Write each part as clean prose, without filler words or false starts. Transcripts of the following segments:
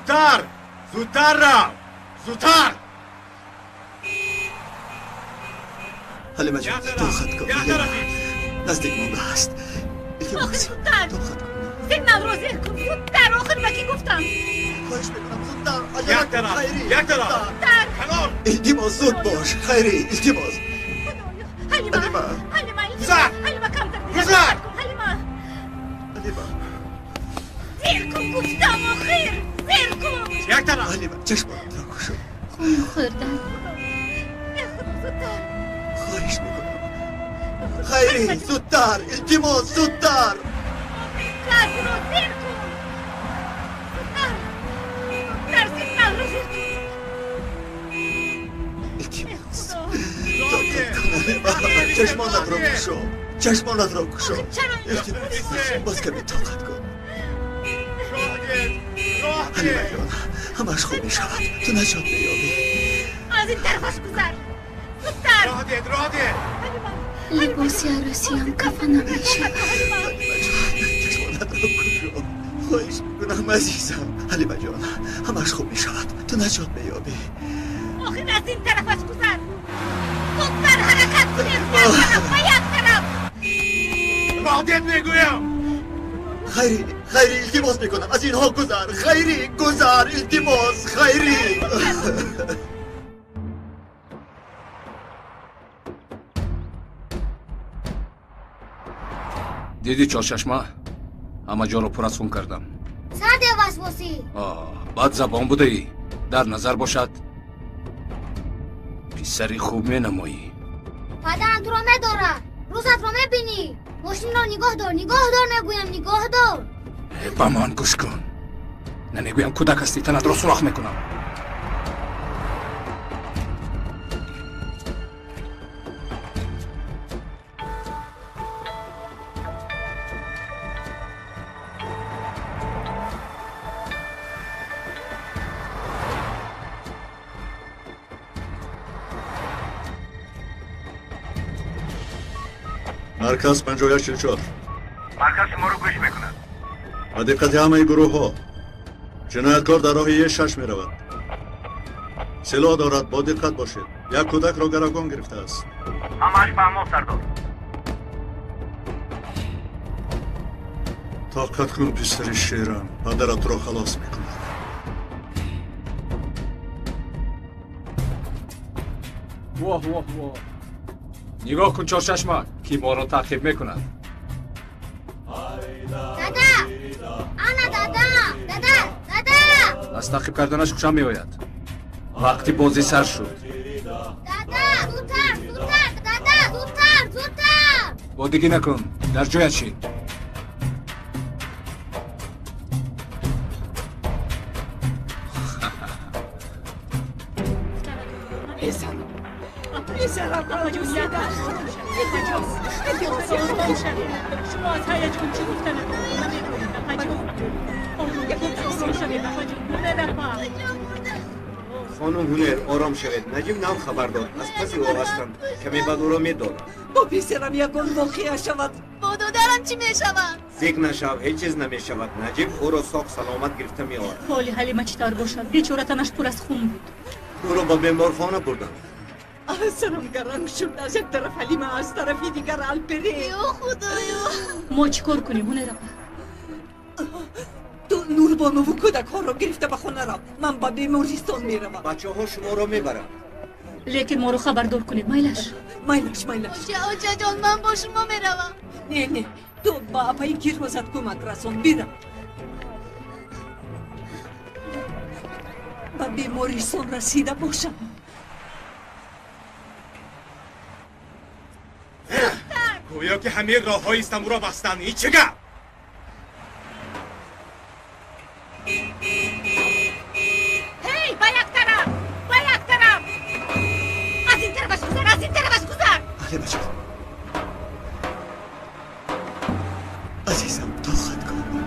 زودتر زودتر رو زودتر حلیمه جان طاقت کن نزدیک مونده هست آخر زودتر سیگنال رو زیر کن زودتر آخر بکی گفتم خواهش میکنم زودتر یک طرف خیری یک طرف کنار التماس زود باش خیری التماس حلیمه حلیمه کم در حلیمه زیر کن گفتم آخر زیر کن یک طرف حلیمه چشمانم را کشو خون خوردن خواهش میکنم خیری زودتر التماس زودتر گاز رو زیر کن در سیگنال رو زیر کن التماس چشمانت را کشو چشمانت را کشو التماس باز کمی طاقت کن حلیمه جان همش خوب می شود تو نجات میابی از این طرفش گذر زودتر راه ده لباسی عروسی هم کفنم میشه چشمانت را کشو خواهش میکنم عزیزم حلیمه جان همش خوب می شود تو نجات میابی آخر از این طرفش گذر زودتر حرکت کنید یک طرف و یک طرف راه ده میگویم خیری التماس میکنم از اینها گذر خیری گذر التماس خیری دیدی چاششما همه جا رو پر از خون کردم سرد وسواسی بد زبان بوده ای در نظر باشد پسری خوب می نمایی پدرم تو را میدارد روزت را میبینی ماشین را نگاه دار میگویم نگاه دار با من گوش کن نمیگویم کودک هستی تنت را سوراخ میکنم مرکز 5144 مرکز شما رو گوش میکنند با دقت همه گروه ها جنایتکار در راه 6 می رود سلاح دارد با دقت باشید یک کودک را گروگان گرفته است همش فهمو سردار طاقت کن پسر شیرم پدرت را خلاص میکند واه نگاه کن چاششما کی ما را تعقیب میکند دادا از تعقیب کردنش خوشم میآید وقتی بازی سر شد دادا زودتر بادگی نکن در جایت شید پسرم شما از هیجان چی گفتن خانم هنر آرام شوید نجیب نام خبر داد از پس او هستند کمی بعد او را میدانم با پسرم یکان واقعه شود با دادرم چی میشود فکر نشو هیچ چیز نمی شود نجیب او را ساق سلامت گرفته می آورد حال حلیمه چطور باشد بیچاره تنش پر از خون بود او را به بیمارخانه بردند سرم گرم شد از یک طرف حلیمه از طرفی دیگر الپری یا خدایا ما چیکار کنیم هنر تو نوربانو و کودک ها را گرفته به خونه را من با بیمارستان میروم بچه ها شما را میبرند لیکن ما رو خبردار کنید میلش اوچه جان من با شما میروم نه تو با اپای گیروزت کمک رسان بیرم با بیمارستان رسیده باشم گویا که همه راه های استانبول را بستن این چه گپ هی با یک طرف از این طرفش گذر حلیمه جان عزیزم طاقت کن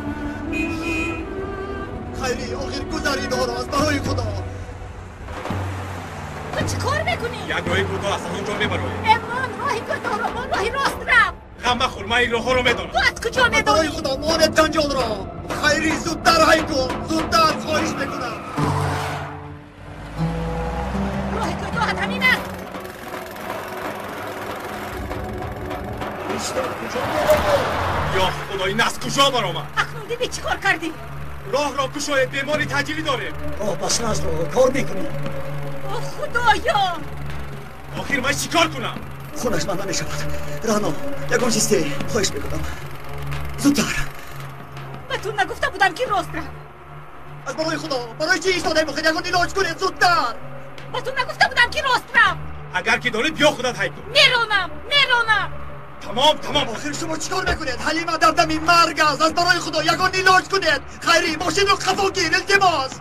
خیری آخر گذرید ها را از برای خدا تو چی کار میکنی؟ یک راهی کوتاه از اونجا میبروی امان راهی کوتاه را راهی راست رفت غم مخور من این راه ها رو میدونم. تو از کجا برای میدونی؟ خدا مامانت جنجال را خیری زودتر هایی کن، زودتر خواهش میکنم. راه کجا همین است. یا خدا این از کجا برآمد؟ اکنون دیدی چی کار کردی؟ راه را گشای بیماری تجلی داره. پس نست رو کار میکنی. او خدایا. آخر من چیکار کنم؟ خونش من نمیشود. رانا یکم چیستی خواهش میکنم. زودتر. به تو نگفته بودم که راست رفت. از برای خدا برای چی ایستاده میخواید یکم علاج کنید زودتر. به تو نگفته بودم که راست رفت. اگر که داره بیا خودت حی کن. میرونم. تمام. آخر شما چیکار میکنید؟ حلیمه در دم مرگ است. از برای خدا یکم علاج کنید. خیری ماشین رو خفا گیر التماس.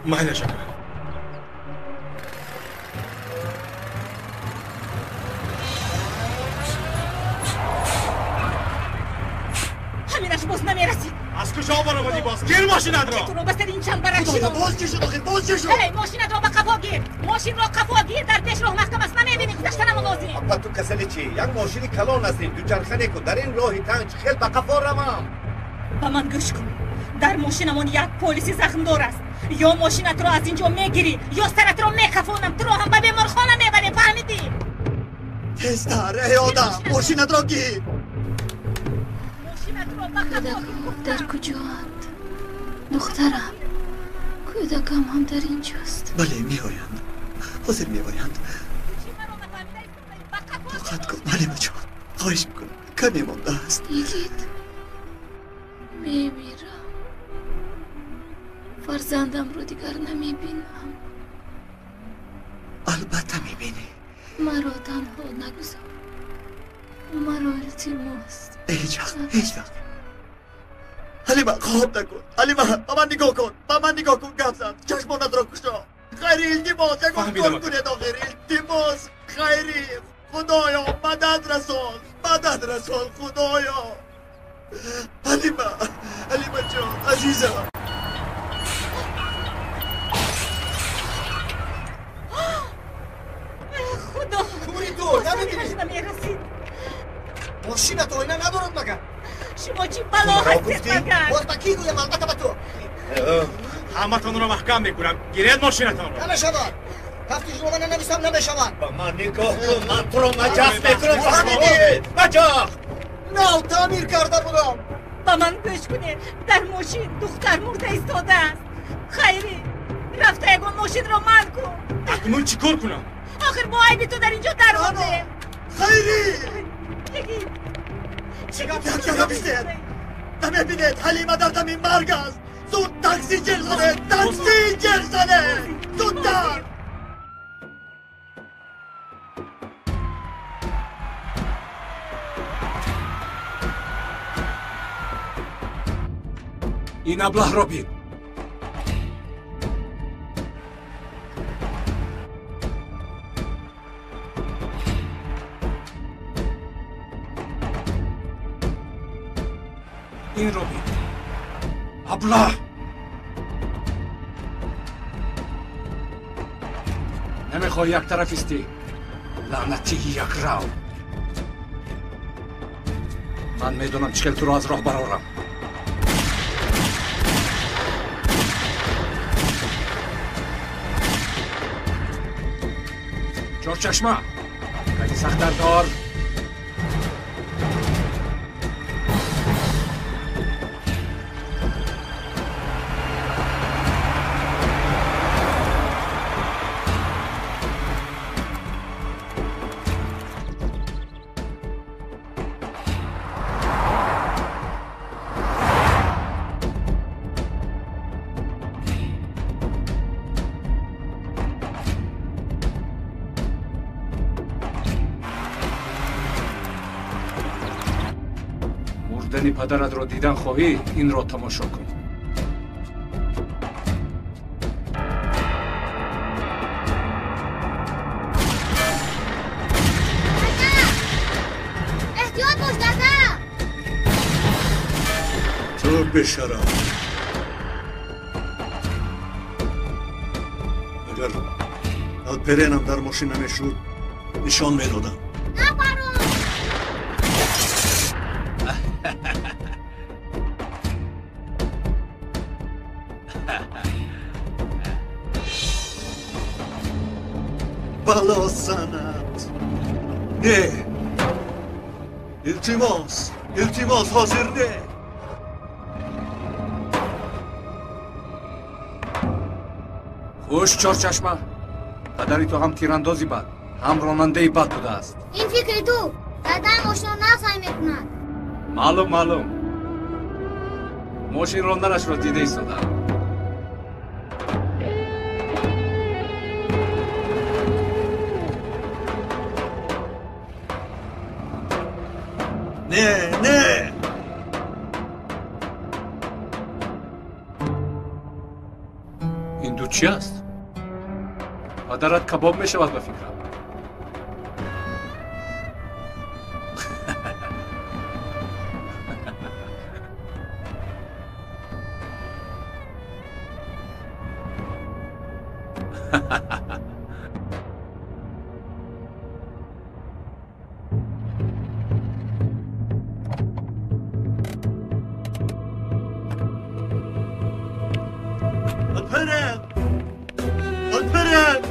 من نشکرم. همینش باز نمیرسی. از کجا برآمدی باز؟ گیر ماشینت را. تو رو بسر این چند برک خدایا شد. باز چی شد آخر باز چی شد؟ هی ماشینت را به قفا گیر. ماشین را قفا گیر در پیش راه محکم است نمیبینی گذشتن ملازم. اپا تو کسلی چی؟ یک ماشینی کلان هستیم دو چرخه نیکن در این راهی تنگ خیل به قفا روم. با من گوش کن. در ماشینمون یک پلیسی زخم دار است. یا ماشینت را از اینجا میگیری یا سرت را میکفونم. تو را هم به بیمارخانه میبری. فهمیدی؟ تستر ای آدم ماشینت را گیر. ماشینت را به قفا گیر. در کجاست؟ دخترم کودکم هم در اینجاست. بله میآیند حاضر میآیند. طاقت کن حلیمه جان خواهش میکنم کمی مانده است. دیدید میمیرم. فرزندم رو دیگر نمیبینم. البته میبینی. مرا تنها نگذار. مرا التماس. هیچ وقت حلیمه خواب نکن. حلیمه با من نگاه کن گپ زن چشمانت را کشا. خیری التماس یکم کار کنید آخر التماس. خیری خدایا مدد رسول خدایا. حلیمه جان عزیزم. خدا کوری تو نمیبینی؟ نمیرسید. ماشینت آینه ندارد مگر؟ شما چی بلا هستید مگر؟ باز با کی گویم البته با تو. همتان را محکم میکنم گیرید ماشینتان را. نمیشود تفتیش رو من ننویسم نمیشود. با من نگاه کن من تو را مجاز میکنم. فهمیدی؟ مجاز نه تعمیر کرده بودم. با من گوش کنید. در ماشین دختر مرده ایستاده است. خیری رفته یکون ماشین را من کن. اکنون چی کار کنم؟ آخر با عیبی تو در اینجا در آورده. خیری بگید یک بیستید نمیبینید حلیمه در دم مرگ است. زود تاکسی جر زنه زودتر. این ابله را بین. این را بین. ابله نمیخوای یک طرف استی؟ لعنتی یک رو. من میدونم چکل تو را از راه برارم. چهار چشمه کلی سختر دار. مردن پدرت را دیدن خواهی این را تماشا کن. احتیاط باش دادا. تو بشرا اگر الپرینم در ماشین نمیشود نشان میدادم. نپرون. Balo sanat. Ne? İltimos. İltimos hazır ne? خوش چهارچشمه پدری تو هم تیراندازی بد هم راننده بد بوده است. این فکر تو دادن ماشین رو نقصای میکنن. معلوم ماشین راندنش را دیده ایستادم. نه این دو چی است؟ پدرت کباب می شود به فکرم. الپرن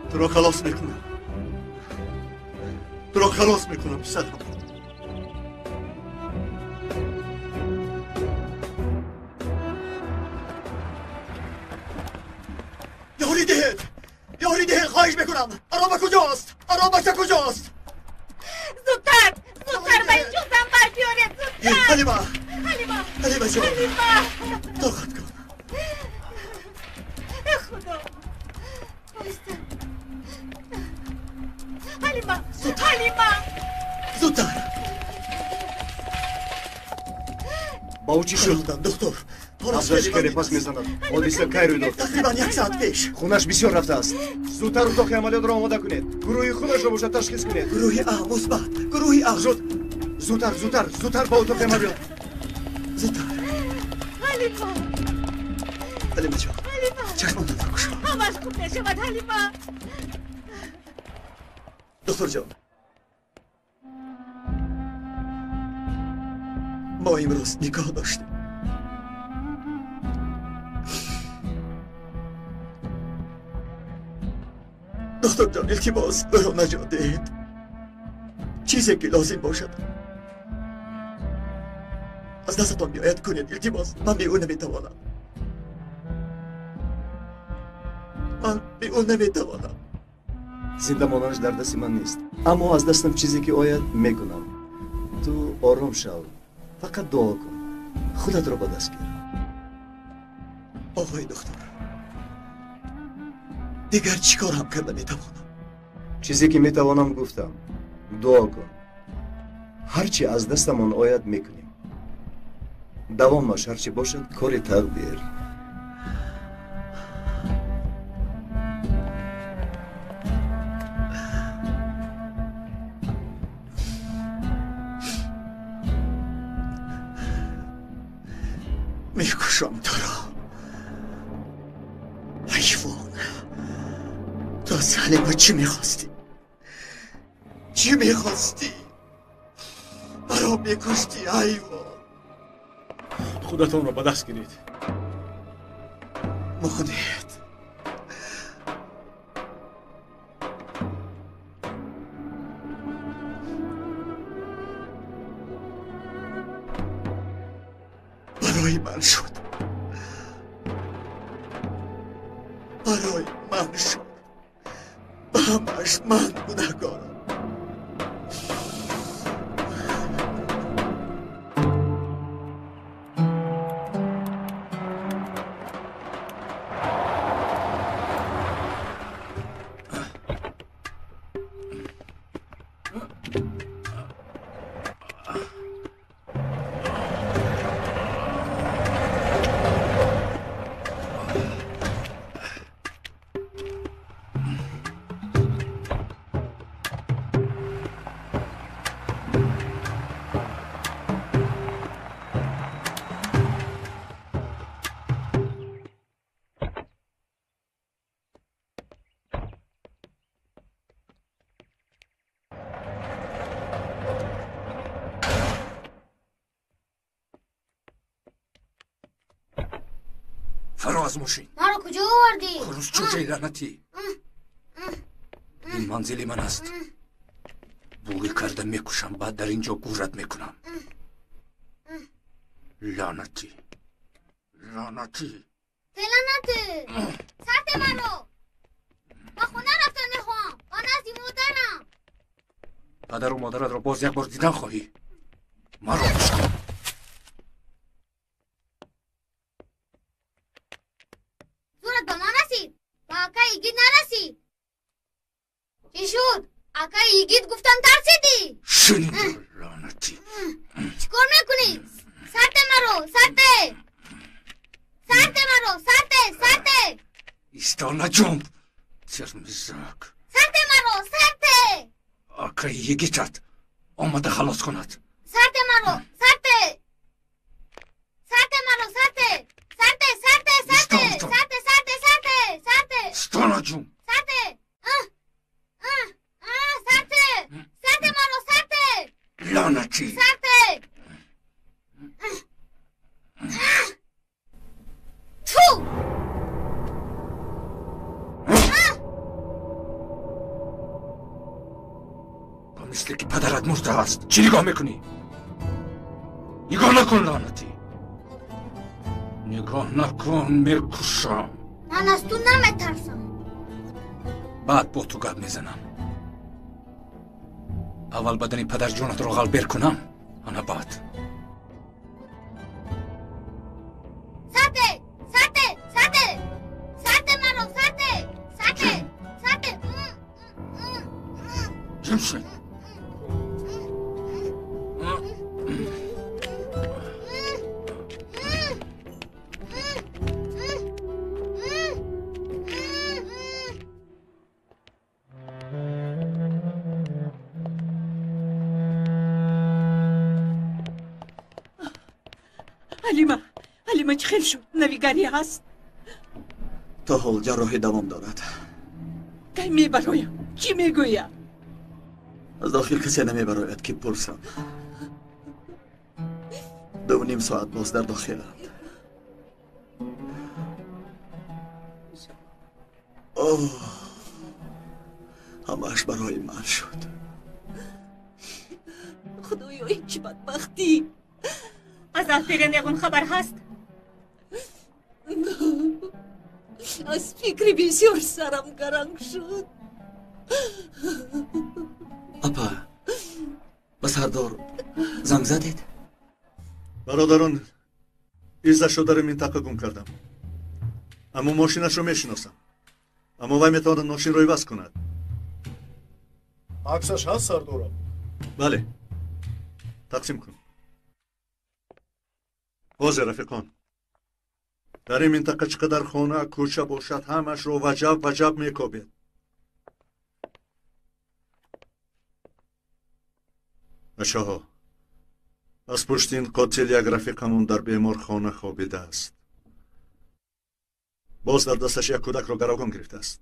تو رو خلاص میکنم پسرم. یاری دهید خواهش میکنم. آرامش کجاست؟ زودتر به این جوزم بر بیاره زودتر. حلیمه جان طاقت کن. خدا حلیمه زودتر. با او چی شد؟ دکتر ازش کرپاس میزند. حادثه کی روی داد؟ تقریبا 1 ساعت پیش. خونش بسیار رفته است. زودتر اتاق عملیات را آماده کنید. گروهی خونش را باشد تشخیص کنید. گروهی A مثبت. گروهی A. زودتر با اتاق عملیات. زودتر. حلیمه جان چشمانت را گشا. همش خوب نشود حلیمه. دکتر جان ما امروز نکاح داشتیم. دکتر جان التماس او را نجات دهید. چیزی که لازم باشد از دستتان بیاید کنید. التماس من به او نمیتوانم. زنده ماندنش در دست من نیست. اما از دستم چیزی که آید میکنم. تو آرام شو. فقط دعا کن. خودت را به دست گیر. آقای دکتر دیگر چیکار هم کرده میتوانم؟ چیزی که میتوانم گفتم. دعا کن. هرچی از دستمان آید میکنیم. دوامش هرچی باشد کار تقدیر. میکشم تو را حیوان. تو از حلیمه چی میخواستی؟ مرا میکشتی حیوان. خودتان را به دست گیرید. مانید برای من شد. به همش من گناهکارم. مرا از ماشین. مرا کجا آوردی؟ خروس چوچه لعنتی. این منزل من است. بوی کرده میکشم بعد در اینجا گورت میکنم. لعنتی. لعنتی. لعنتی. سرت مرا. با خونه رفتن نخواهم. با نزدی مادرم. پدر و مادرت را باز یک بار دیدن خواهی. مرا بشکن. زورت با من رسید. با اکا ایگید نرسید. چی شد؟ اکا ایگید گفتم ترسیدی. شنیدم لعنتی. چیکار میکنی؟ سرت مرا. سرت. سرت مرا. سرت. سرت. ایستا نجنب. ترمزک. سرت مرا. سرت. آکا یگیتت آمده خلاص کند. سرت مرا. سرت. سرت مرا. سرت. سرت. سرت. سرت. سرت. سرت. سرت. سرت. استانا جون. سرت. سرت. سرت مرا. سرت. لعنتی. سرت. تو. مثل که پدرت مرده است. چی نگاه میکنی؟ نگاه نکن لعنتی. نگاه نکن میکشم. من از تو نمیترسم. بعد با تو گپ میزنم. اول بدن پدر جونت رو غلبیر کنم. آن بعد. سرت. سرت. سرت. سرت مرا. سرت. سرت. سرت. جمشید. حلیمه چه خیل شد؟ نویگری هست؟ تا حال جراحی دوام دارد. کی میبرایم؟ چی میگویم؟ از داخل کسی نمیبراید که پرسم. 2.5 ساعت باز در داخلند. همه‌اش برای من شد. خدایا این چی بدبختی. از الپرین یگون خبر هست؟ از فکری بسیار سرم گرنگ شد. اپا به سردار زنگ زدید؟ برادران ایزش رو در منطقه گم کردم. اما ماشینش رو میشناسم. اما وای میتواند ماشین رو عوض کند. عکسش هست سردارم؟ بله. تقسیم کن. واضح رفیقان. در این منطقه چقدر خانه کوچه باشد همش رو وجب میکوبید. بچه ها از پشت این قاتل یک رفیقمون در بیمار خانه خوابیده است. باز در دستش یک کودک رو گروگان گرفته است.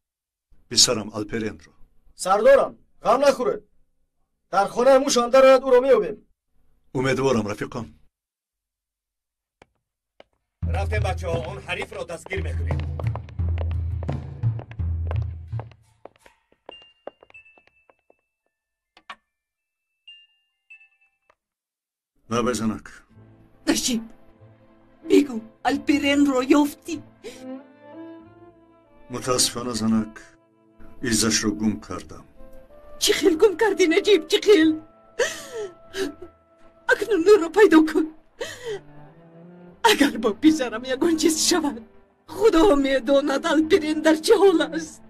پسرم الپرین رو. سردارم غم نخوره. در خانه موشان دارد او رو میوبیم. امیدوارم رفیقان. رفتیم بچه ها اون حریف را دستگیر میکنیم. نه زنک. نجیب بگو الپرین رو یافتی؟ متاسفانه زنک ایزش رو گم کردم. چی خیل گم کردی نجیب؟ چی خیل؟ اکنون نور رو پیدا کن. اگر با پسرم یگون چیز شود خدا میداند الپرین در چه حال است.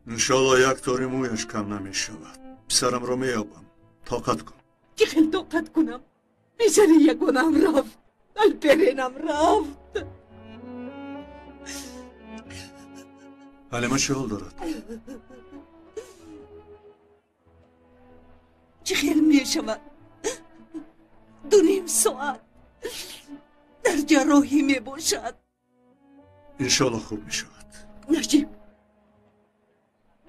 انشالله یک طوری مویش کم نمی شود. پسرم رو میابم. طاقت کن. چی خیل طاقت کنم؟ پسر یگونم رفت. الپرینم رفت. حلیمه چه حال دارد؟ چه خیل می شود 2.5 ساعت در جراحی می باشد. انشالله خوب می شود. نجیب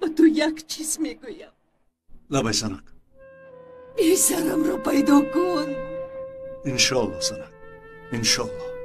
با تو یک چیز می گویم. لبای زنک. پسرم را پیدا کن. انشالله زنک. انشالله.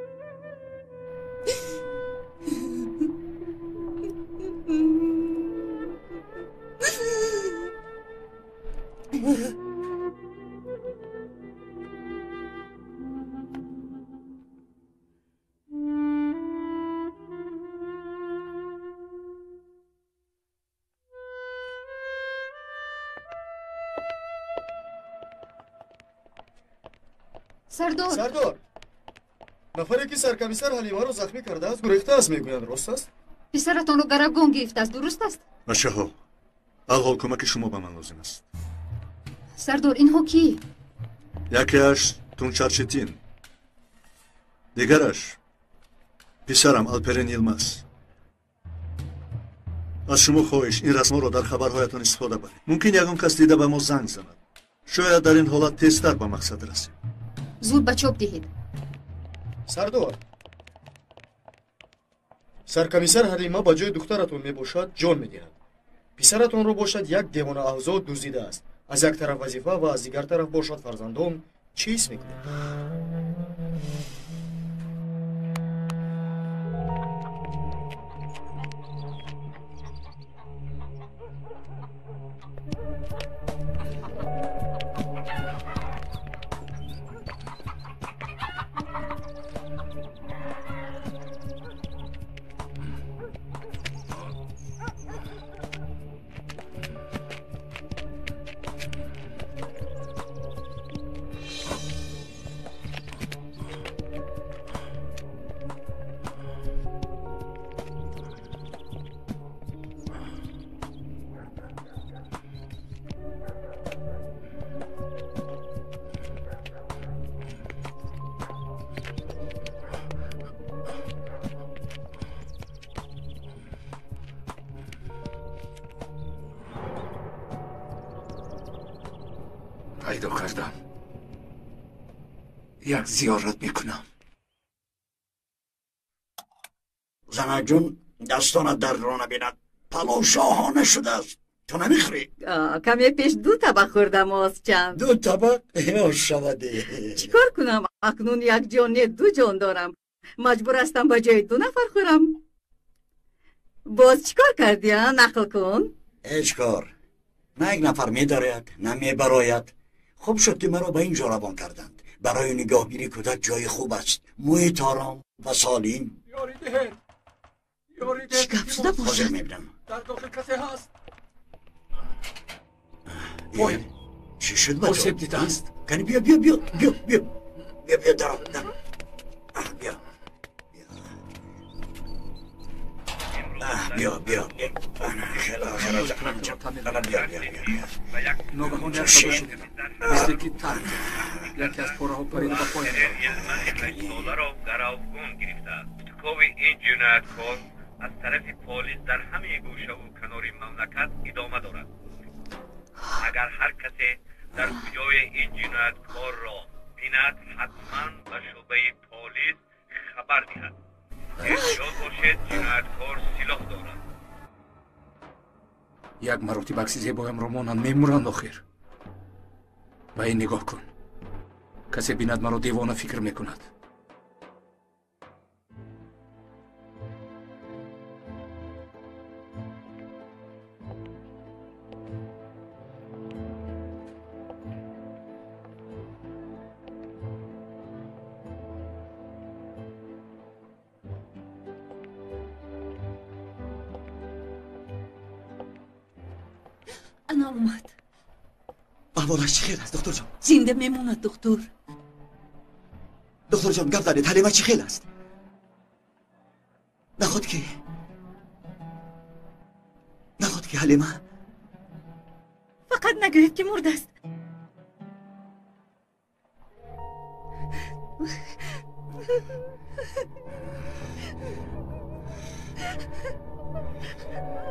сардор нафаре ки саркамисар ҳалимаро захмӣ кардааст гурехтааст мегӯянд рост аст писаратонро гарабгон гирифтааст дуруст аст бачаҳо алҳол кӯмаки шумо ба ман лозим аст сардор инҳо кӣ якеаш тунчарчетин дигараш писарам алперен илмаз аз шумо хоҳиш ин расморо дар хабарҳоятон истифода баред мумкин ягон кас дида ба мо занг занад шояд дар ин ҳолат тезтар ба мақсад расем зуд ба чоп диҳед сардор саркамисар ҳалима ба ҷои духтаратон мебошад ҷон медиҳад писаратонро бошад як девона аҳзо дуздидааст аз як тараф вазифа ва аз дигар тараф бошад фарзандон чӣ ҳис мекунед пайдо кардам як зиёрат мекунам занаҷон дастонат дардро набинад палов шоҳона шудааст ту намехӯрӣ каме пеш 2 табақ хӯрдам озчанд 2 табақ ёшаваде чӣ кор кунам акнун як ҷон не 2 ҷон дорам маҷбур ҳастам ба ҷои 2 нафар хӯрам боз чӣ кор кардӣ нақл кун ҳеҷ кор на як нафар медарад на мебарояд хуб шуд ки маро ба ин ҷо равон карданд барои нигоҳгирӣ кӯдак ҷои хуб аст муҳит ором ва солим ёрӣ диҳед чӣ гап шуда ҳозир бошад мебинам дар дохил касе ҳаст чӣ шуд осеб дидааст кани биё даро биё ногаҳон як сада шудем мисли ки так яке аз пораҳо парида ба поям соларо гаравгон гирифтааст итtiқоби ин ҷинояткор аз тарафи полис дар ҳамаи гӯшаву канори мамлакат идома дорад агар ҳар касе дар куҷои ин ҷинояткорро бинад ҳатман ба шӯъбаи полис хабар диҳад эҳтиёт бошед ҷинояткор силоҳ дорад як маротиб акси зебоямро монанд мемуранд охир ба ин нигоҳ кун касе бинад маро девона фикр мекунад ана омад аҳволаш чӣ хел аст духтурҷон зинда мемонад духтур духтурҷон гап занед ҳалима чӣ хел аст нахуд ки ҳалима фақат нагӯед ки мурдааст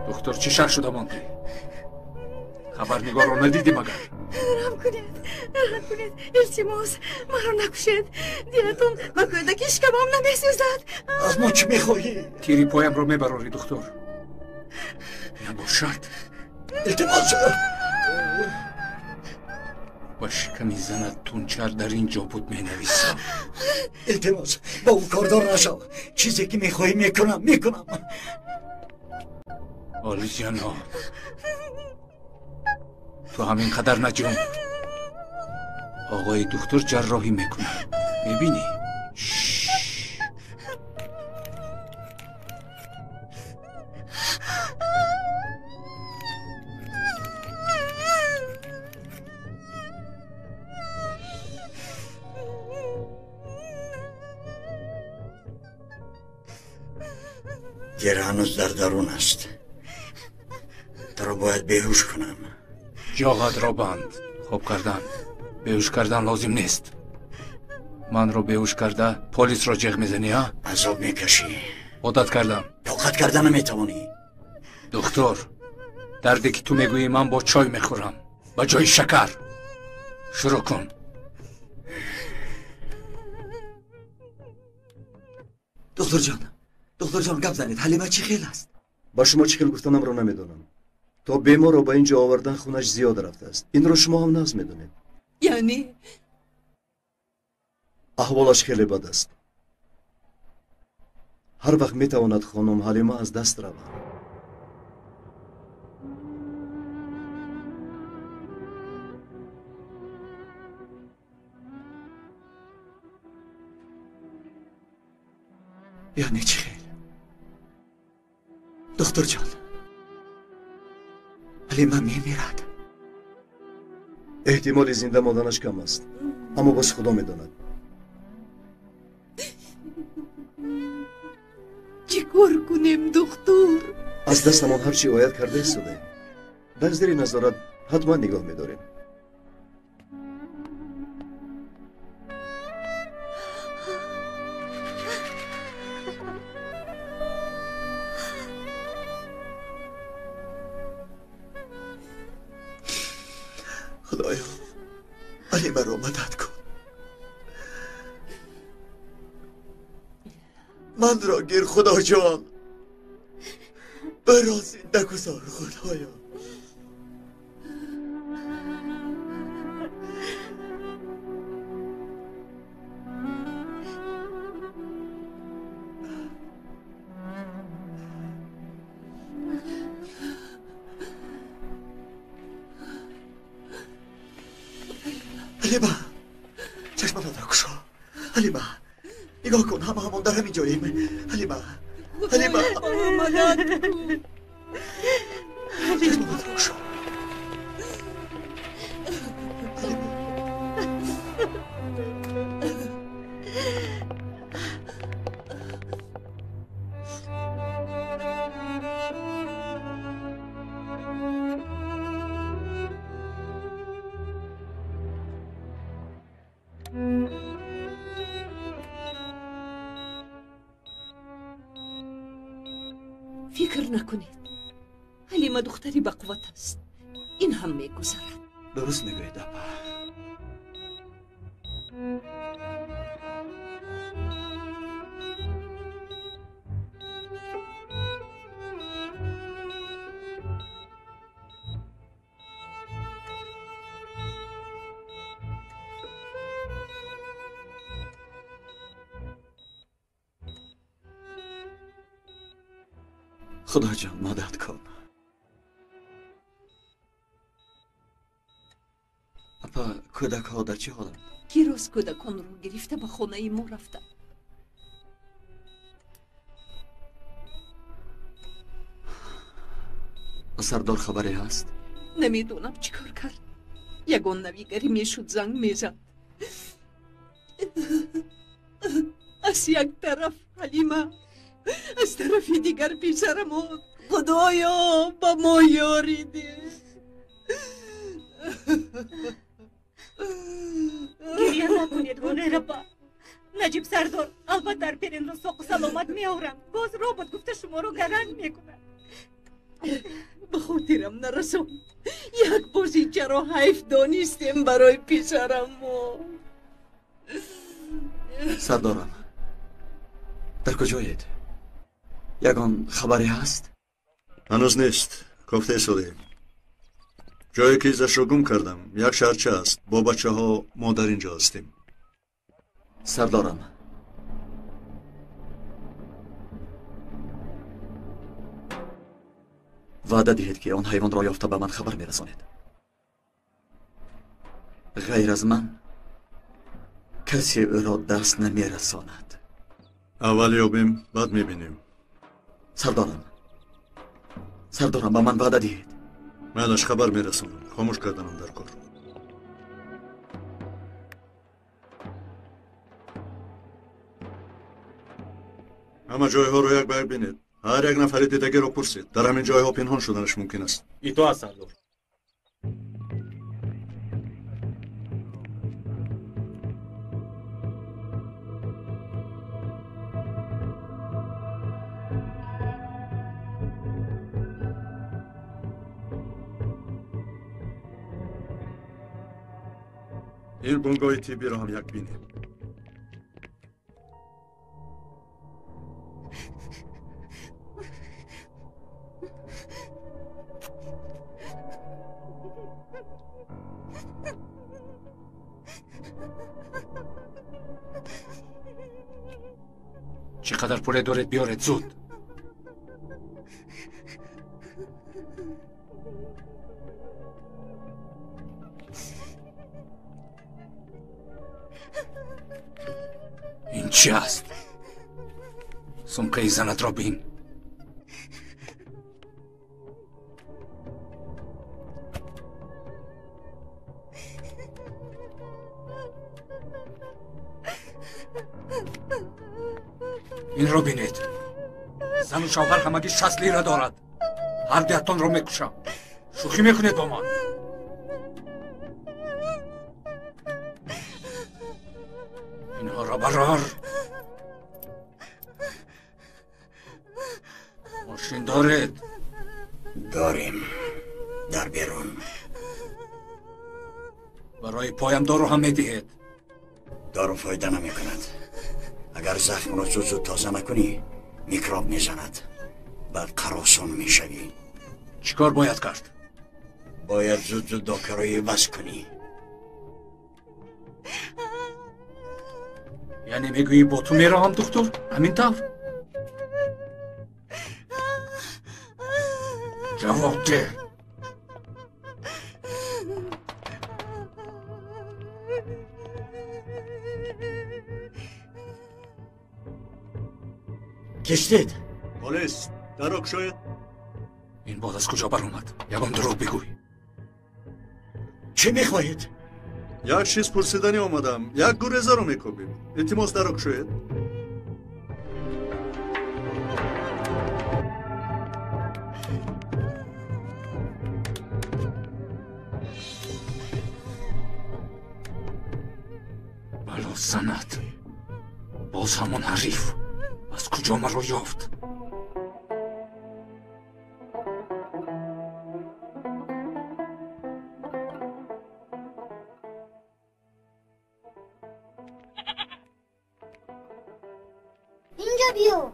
духтур чӣ шах шуда мондӣ хабарнигорро надидӣ магар рам кунед илтимос маро накушед дилатон ба кӯдаки шикамам намесӯзад аз мо чӣ мехоҳӣ тири поямро мебарорӣ духтур набошад илтимос ба шиками занат тунчар дар ин ҷо буд менависам илтимос ба ӯ кордор нашав чизе ки мехоҳӣ мекунам олиҷаноб تو همین قدر نجوم آقای دکتر جراحی میکنه میبینی دیر هنوز در درون است. تو را باید بیهوش کنم. جاغت را بند. خوب کردن. بیهوش کردن لازم نیست. من رو بیهوش کرده پلیس را جغ میزنی ها؟ عذاب میکشی. عادت کردم. طاقت کردن نمیتوانی. دکتر، دردی که تو میگویی من با چای میخورم با جای شکر. شروع کن. دکتر جان گپ زنید. حلیمه چی خیل است؟ با شما چی خیل گفتنم رو نمیدونم. تا بیمار رو با اینجا آوردن خونش زیاد رفته است. این رو شما هم ناز میدونید. یعنی احوالش خیلی بد است. هر وقت میتواند خانم حلیمه از دست رود. یعنی چی خیل؟ دکتر جان، حلیمه میمیرد. احتمال زنده ماندنش کم است، اما بس خدا میداند. چیکار کنیم دکتر؟ از دستمان هرچی آید کرده استاده. نظری نظارت حتما نگاه میداریم. خدایا حلیمه را مدد کن. من را گیر خدا جان. برا زنده گذار خدایا. حلیمه چشمت را کشا. حلیمه نگاه کن، همون در همین جاییم. حلیمه مدد کن. چشمت را کشا. فکر نکنید، حلیمه دختری با قوت است. این هم میگذرد. درست میگوید اپا. خدا جان مدد کن. اپا کودک ها در چه حالند؟ گیروز کودکان رو گرفته به خانه ما رفته. سردار خبری هست؟ نمیدونم چیکار کرد. یگان نویگری میشد زنگ میزد. از یک طرف حلیمه، از طرف دیگر پیسرم. خدایا با ما یاری ده. گریه نکنید هنربا. نجیب سردار البته در پرین رو ساق سلامت می آورم. باز رابط گفته شما رو گرنگ میکنه. به خاطرم نرسون. یک بازیچه را حیف دانستیم برای پیسرم. سردارم در کجایید؟ یگان خبری هست؟ هنوز نیست. گفته شده جایی که ایزش رو گم کردم یک شهرچه است. با بچه ها ما در اینجا هستیم. سردارم وعده دهید که آن حیوان را یافته به من خبر میرسانید. غیر از من کسی او را دست نمیرساند. اول یابیم بعد میبینیم. سردارم با من وعده دهید. منش خبر میرسونم. خاموش کردنم در کار. همه جای ها رو یک بار بینید. هر یک نفری دیدگی رو پرسید. در همین جایها پنهان شدنش ممکن است. ای تو است سردار. این بنگاه تیبی رو هم یک بینیم. چقدر پول دارید بیارید زود. این چی است؟ سمکه زنت را بین. این را بینید. زن و شوهر همگی 60 لیره دارد. هر دهتان را میکشم. شوخی میکنید با من. اینها را برار. ماشین دارید؟ داریم. در بیرون. برای پایم دارو هم میدهید؟ دارو فایده نمی کند. اگر زخم رو زود تازه نکنی میکروب میزند. بعد قراسان میشوی. چیکار باید کرد؟ باید زود دکترای بس کنی. یعنی میگویی با تو میروم دکتر؟ همین طور؟ جواب ده. کشتید؟ پلیس دروغ شاید؟ این باد از کجا بر اومد؟ یکم دروغ بگوی. چی میخواهید؟ یک چیز پرسیدنی آمدم. یک گریزه رو میکوبیم. التماس دروغ شاید؟ بلا زند. باز همون حریف. از کجا من رو یافت؟ اینجا بیو.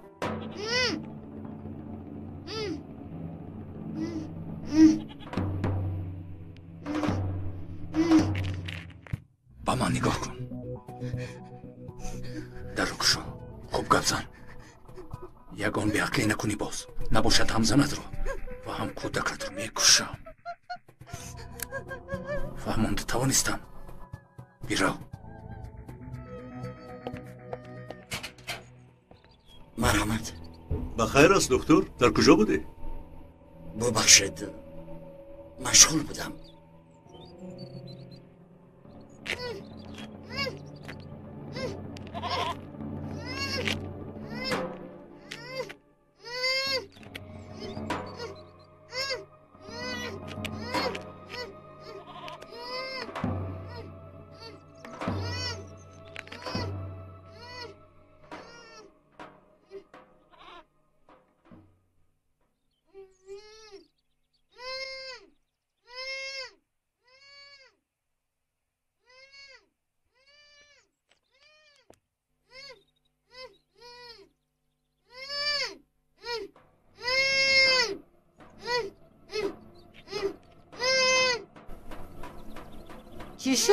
با من نگاه کن. درو کشو. خوب گپ زن. یگان به عقلی نکنی باز. نباشد هم زند رو و هم کودکت رو میکشم. فهمانده توانستم. بیرو. مرحمت. بخیر است دکتر. در کجا بودی؟ ببخشید مشغول بودم. چی شد؟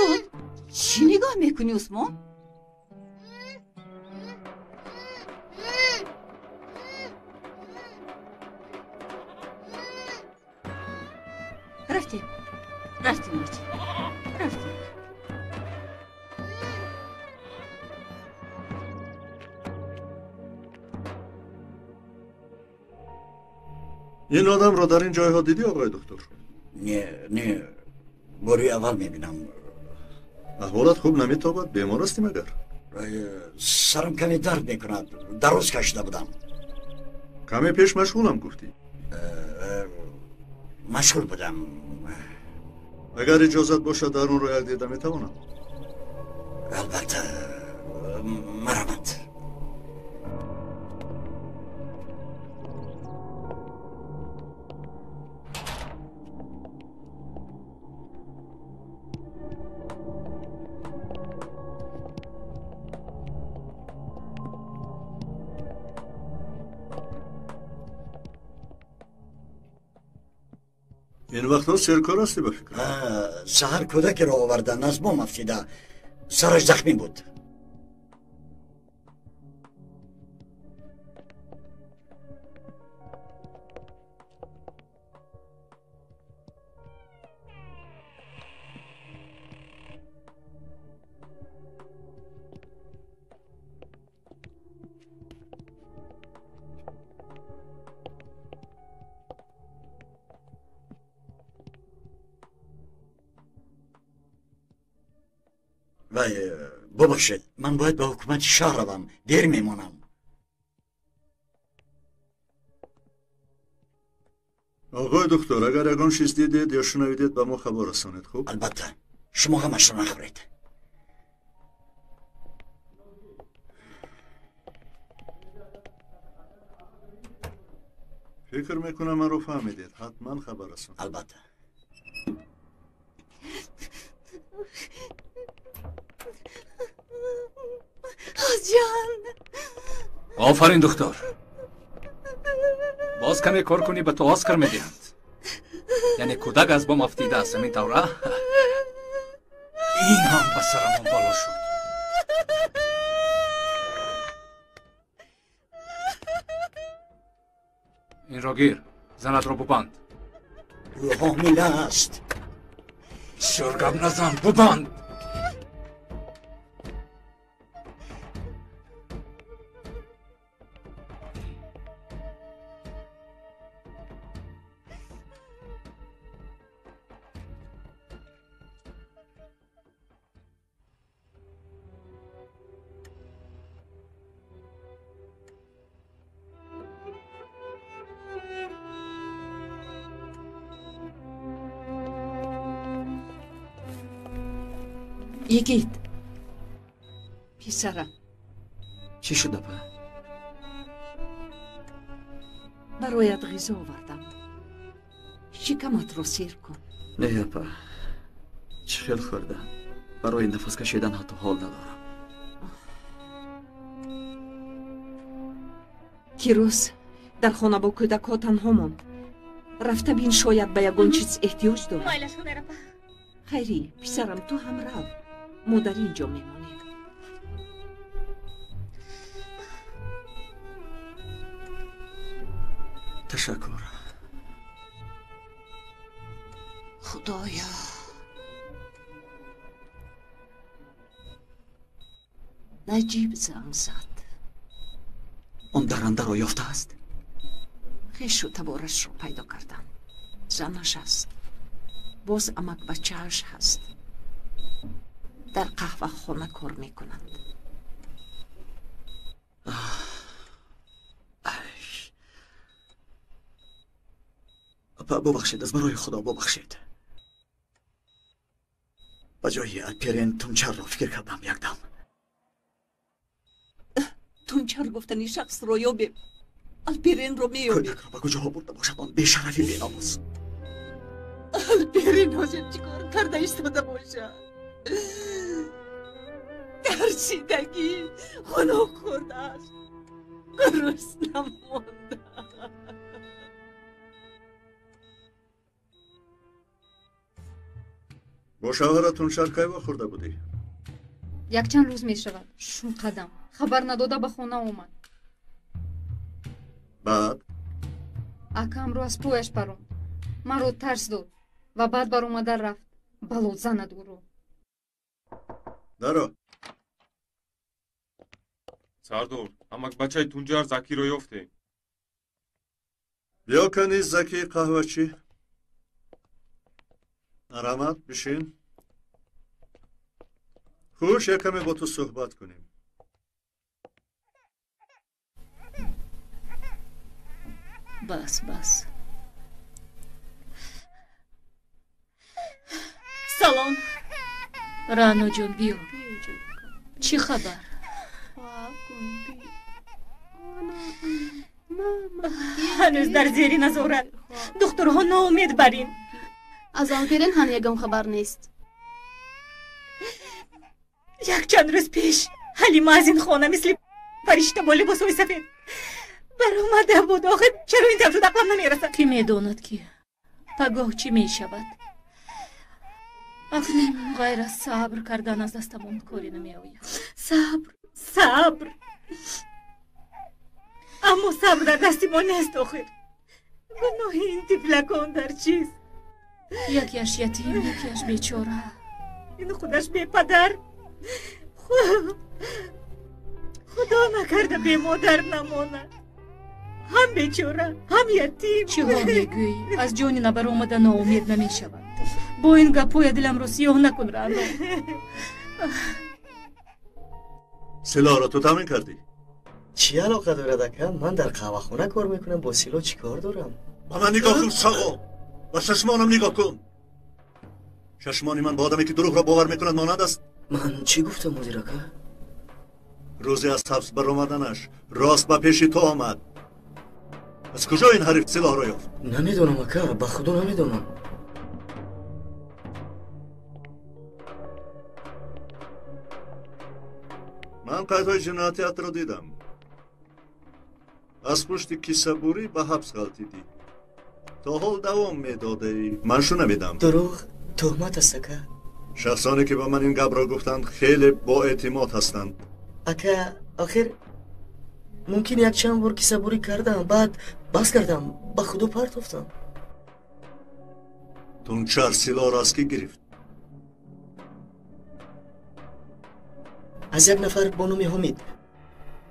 چی نگاه میکنی عثمان؟ رفتیم ماچی رفتیم. این آدم را در این جایها دیدی آقای دکتر؟ نه باری اول میبینم. احوالت خوب نمیتابد؟ بیمار هستی مگر؟ سرم کمی درد میکند. دراز کشیده بودم. کمی پیش مشغولم گفتی. مشغول بودم. اگر اجازت باشد در اون رو یک دیدم میتوانم؟ البته مرحمت. این وقتا سرکار هستی به فکر؟ سهر کودک را آوردن از بام افتیده، سرش زخمی بود. وای ببخشید، من باید به حکومت شهر روم، دیر میمونم. آقای دکتر، اگر یگان چیز دیدید یا شنویدید به ما خبر رسانید. خوب؟ البته شما همش رو نخورید. فکر میکنم من رو فهمیدید، حتما خبر رسانید. البته. جان آفرین دکتر. باز کمی کار کنی به تو آسکر میدهند. یعنی کودک از بام افتیده است، همین طوره؟ این هم به سرمون بالا شد. این را گیر، زنت را ببند. او حامله است. شرگم نزن، ببند. یگید پسرم، چی شده با؟ برایت غذا آوردم، شکمت رو سیر کن. نه با، چه خیل خوردم. برای نفس کشیدن حتی حال ندارم. کیروس در خانه با کودک تنها ماند. رفته بین، شاید به یگان چیز احتیاج دارد. خیری پسرم، تو هم رو، مادر اینجا میمانی. تشکر. خدایا، نجیب زنگ زد. اون درنده رو یافته است؟ خیش و تبارش رو پیدا کردن. زنش هست، باز امک بچهش هست. در قهوه خانه کار میکنند. ببخشید، از برای خدا ببخشید. با جایی الپیرین تونچر رو فکر کردم یک دم. تونچر گفتنی شخص رو یابیم، الپیرین رو میابیم. کودک رو به کجا برده باشد آن بیشرفی بیناموس. الپیرین حاجم چیکار کرده ایستاده باشد؟ ترسیدگی خنک خورده است، گرسنه مانده. با شوهرتون شرکای خورده بودی؟ یک چند روز می شود. شون قدم خبر نداده به خانه اومد. بعد؟ اکم رو از پویش براند. من رو ترس داد و بعد بر اومده رفت. بلو زند او رو. درو. سردار، امک بچه تونجار زکی رو یافته. بیا کنی زکی قهوه چی؟ رحمت بشین. خوش یکمی با تو صحبت کنیم. بس سلام رانا جون بیو چی خبر؟ هنوز در زیر نظارت دخترها ناامید برین از آلپرین هم یکم خبر نیست یک چند روز پیش حلیمه از این خانه مثل فرشته با لباسای سفید برآمده بود آخه چرا این طرف عقلم نمیرسد کی میداند که پگاه چی میشود اکنون غیر از صبر کردن از دستمون کاری نمیآید صبر اما صبر در دست ما نیست آخر گناه این طفلکان در چیست یکیش یتیم یکیش بیچاره این خودش بی پدر خدا نکرده بی مادر نمانه هم بیچاره هم یتیم چی ها میگویی از جانی نبر آمده ناامید نمیشود با این گپوی دلم رو سیاه نکن رانا سلا را تو تامین کردی؟ چی علاقه دارد اکا؟ من در قهوه خونه کار میکنم با سیلا چی کار دارم؟ با من نگاه کن ساقا و چشمانم نگاه کن چشمانی من با آدمی که دروغ را باور میکند مانند است من چی گفتم مدیر اکا؟ روزی از حبس برآمدنش راست به پیش تو آمد از کجا این حریف سلاح را یافت؟ نمیدونم اکا به خدا نمیدونم من قیدهای جنایتیت را دیدم از پشت کیسه بوری به حبس غلطیدی تا حال دوام میداده ای من شو نمیدم دروغ تهمت است اکا شخصانی که به من این گپ را گفتند خیلی با اعتماد هستند اکا آخر ممکن یک چند بار کیسه بوری کردم بعد بس کردم به خدا پرتافتم تونچر سلاح را از کی گرفت؟ از یک نفر با نام حمید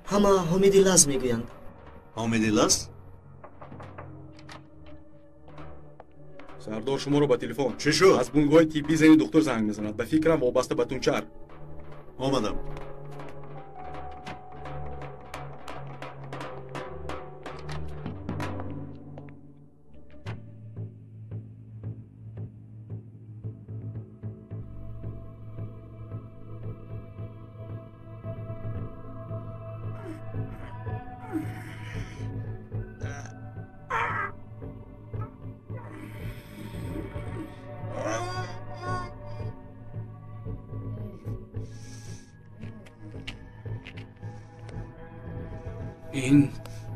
همه حمید لز میگویند حمید لز؟ سردار شما رو با تلفن چی شد؟ از بنگاه تیپی زنی دکتر زنگ میزند به فکرم وابسته به تونچر آمدم این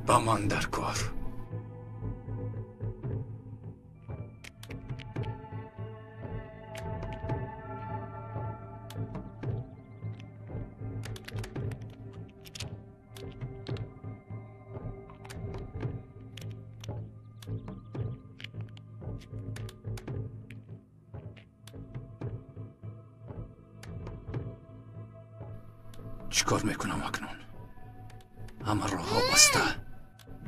با من در کار چیکار میکنم اکنون؟ همه راه ها بسته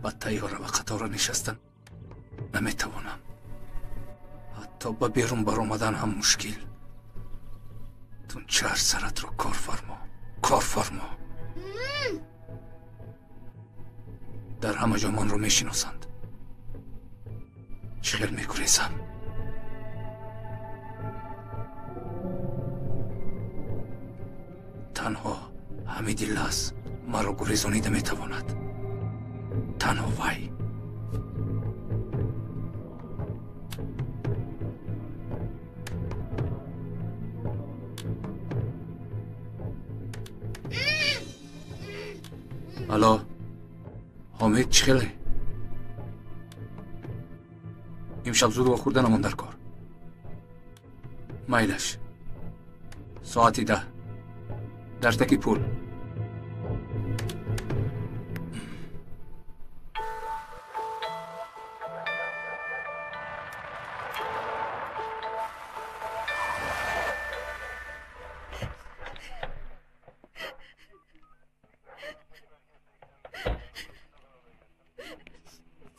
با تیاره و قطار نشستن نمیتوانم حتی به بیرون برآمدن هم مشکل تونچر سرت رو کار فرما در همه جا من رو میشناسند چگل میگریزم تنها حمید لز مرا گریزانیده میتواند تنها وی الو حمید چخیلی امشب زود واخورده نمان در کار مایلش ساعتی 10 در تکی پول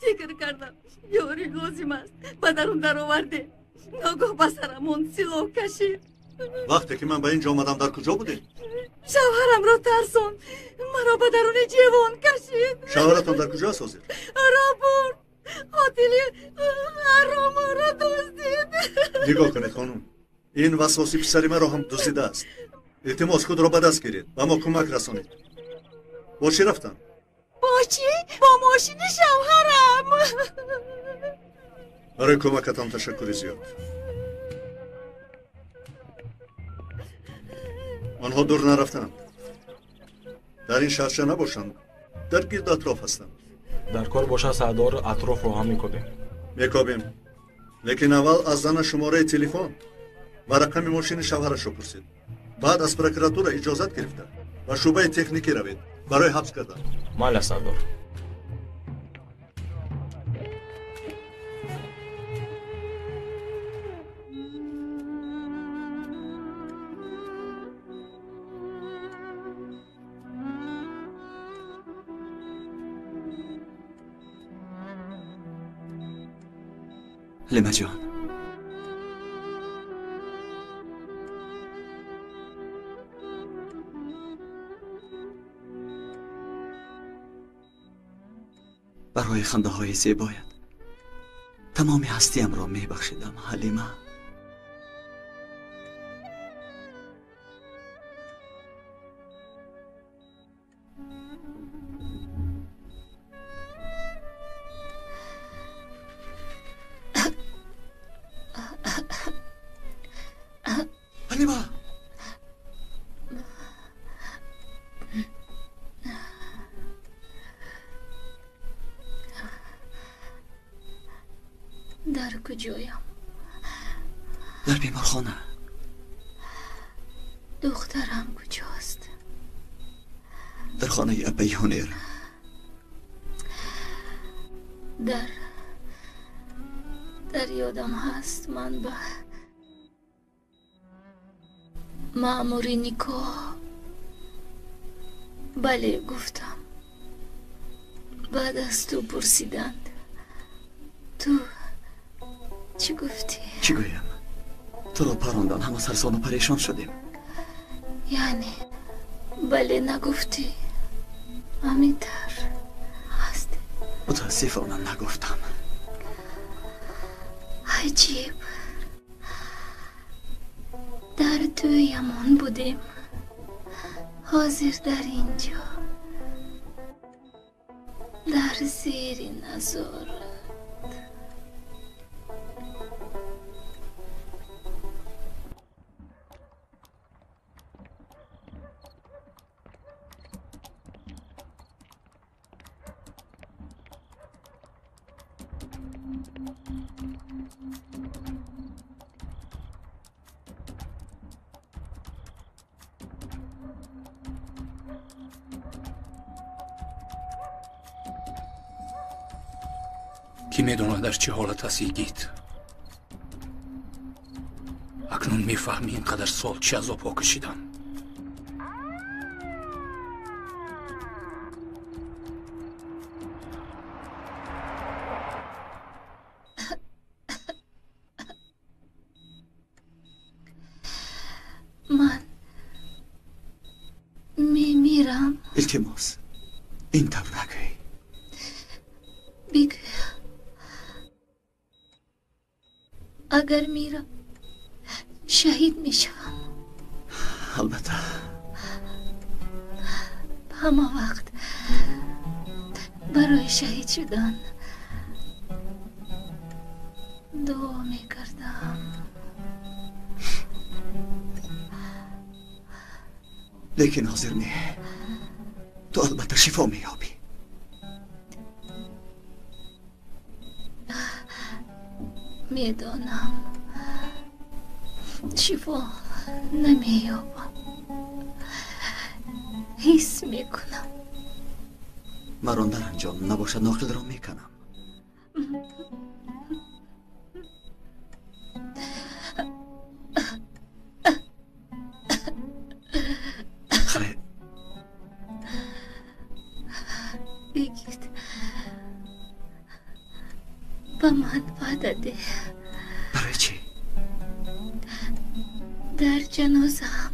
فکر کردم یاری لازم است به درون در آورده ناگاه به سرمون سلاح کشید وقتی که من به اینجا آمدم در کجا بودی؟ شوهرم را ترسون مرا به درون جوان کشید شوهرتان در کجا است حاضر؟ را برد قاتلی آراما را دزدید. نگاه کنید خانم، این وسواسی پسری من را هم دزدیده است. التماس خود را به دست گیرید و ما کمک رسانید. با چی رفتن؟ با چی؟ با ماشین شوهرم. برای کمکتان تشکر زیاد. آنها دور نرفتند. در این شهرچه نباشند، در گرد اطراف هستند. در کار باشه سردار اطراف رو هم میکنیم. میکابیم. لیکن اول از زن شماره تلفن و رقم ماشین شوهرش رو پرسید. بعد از پروکراتور اجازت گرفته و شعبه تکنیکی روید برای حبس کردن. مال سردار. لیما جان، برای خنده های زیبایت تمام هستیم را می بخشیدم حلیمه. حلیمه، در کجایم؟ در بیمارخانه. دخترم کجاست؟ در خانه ابی هونیر. در یادم هست من به مأموری نیکا بله گفتم. بعد از تو پرسیدند. تو چی گفتی؟ چی گویم؟ تو را پراندن، همه سرسان و پریشان شدیم. یعنی بله نگفتی؟ امیتر هستی؟ متاسفانه نگفتم. عجیب. در دویمان بودیم، حاضر در اینجا، در زیر نظارت. کی میدونه در چه حالت هست ایگید؟ اکنون میفهمی اینقدر سال چه عذاب ها کشیدم. من میمیرم. التماس این طور نگوی. بگو. اگر میرم شهید میشم. البته همه وقت برای شهید شدن دعا میکردم. لیکن حاضر نی. تو البته شفا میابی. میدانم شفا نمیابم. حس میکنم. مران در انجام نباشد ناقل را میکنم. بگید به من وعده ده. برای چی؟ در جنازه هم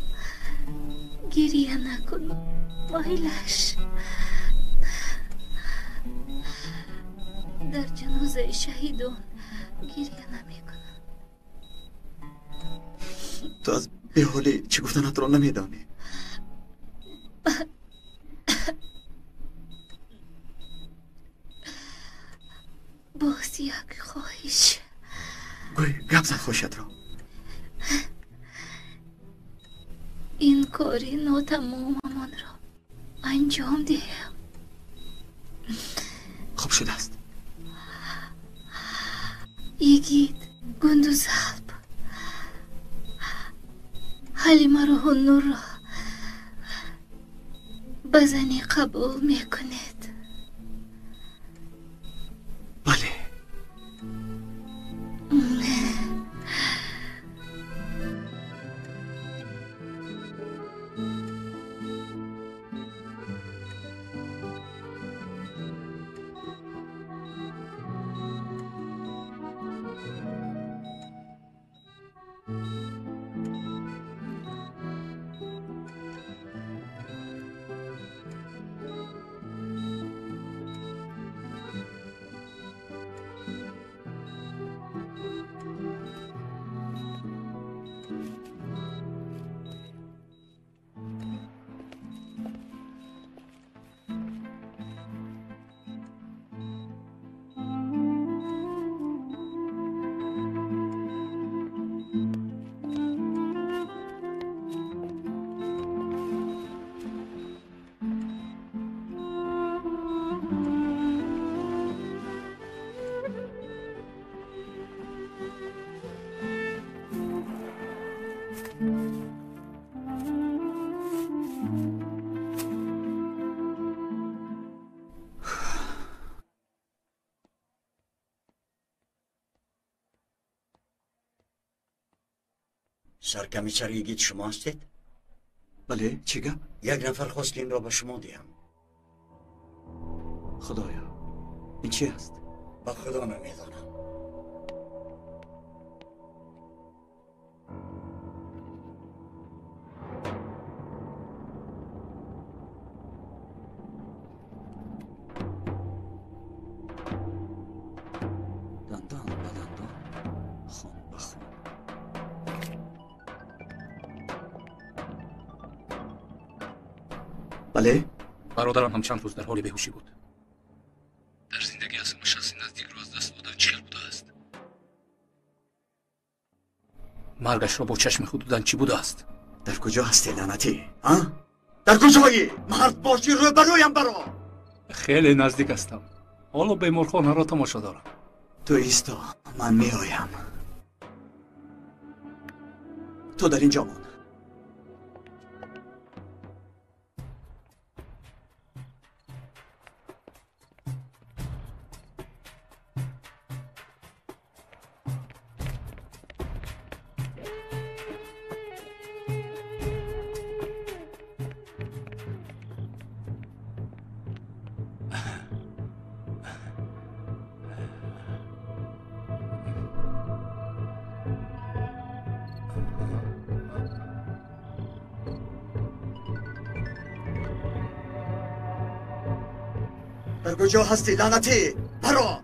گریه نکن مایلش. در جنازه شهیدان گریه نمیکنم. تو از بیحالی چی گفتنت را نمیدانی؟ باز یک خواهش. گوی گپ زن خواهشت را. این کاری ناتماممان را انجام دهم. خوب شده است. یگید گندوز حلب حلیمه را هنور را بزنی قبول میکنید؟ بله. سرکمیسر یگید شما هستید؟ بله، چی گپ؟ یک نفر خواست که این را به شما دهم. خدایا، این چی است؟ به خدا نمیدانم. دندان به دندان، خون به خون. بله؟ برادرم هم چند روز در حال بیهوشی بود. در زندگی اصلا شخصی نزدیک رو از دست دادن چی بوده است؟ مرگش را با چشم خود دیدن چی بوده است؟ در کجا هستی لعنتی؟ در کجایی؟ مرد باشی روی برویم برا. خیلی نزدیک هستم. حالا بیمارخانه را تماشا دارم. تو ایستا، من می آیم. تو در اینجا مان. در کجا هستی لعنتی؟ برا!